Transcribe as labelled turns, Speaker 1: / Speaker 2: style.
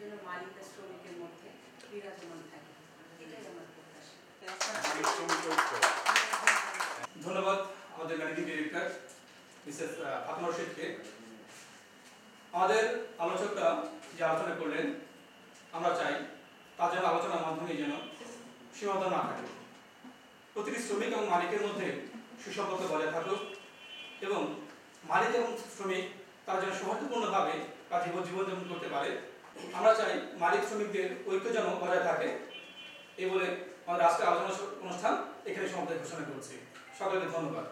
Speaker 1: যেন মালিক আর শ্রমিকের মধ্যে বিরাজমান থাকে, এটাই আমার প্রত্যাশা।
Speaker 2: ধন্যবাদ আমাদের ম্যানেজিং ডিরেক্টর মিসেস ফাতেমা রশিদকে। আমাদের আলোচকরা যে আলোচনা করলেন, আমরা চাই তার যেন আলোচনার মাধ্যমে যেন সীমাবদ্ধ না থাকে, প্রতিটি শ্রমিক এবং মালিকের মধ্যে সুসম্পর্ক বজায় থাকুক এবং মালিক এবং শ্রমিক তারা যেন সৌহার্দ্যপূর্ণভাবে তার জীবনযাপন করতে পারে। আমরা চাই মালিক শ্রমিকদের ঐক্য যেন বজায় থাকে। এই বলে আমাদের আজকের আলোচনা অনুষ্ঠান এখানে সমাপ্ত ঘোষণা করছি। সকলকে ধন্যবাদ।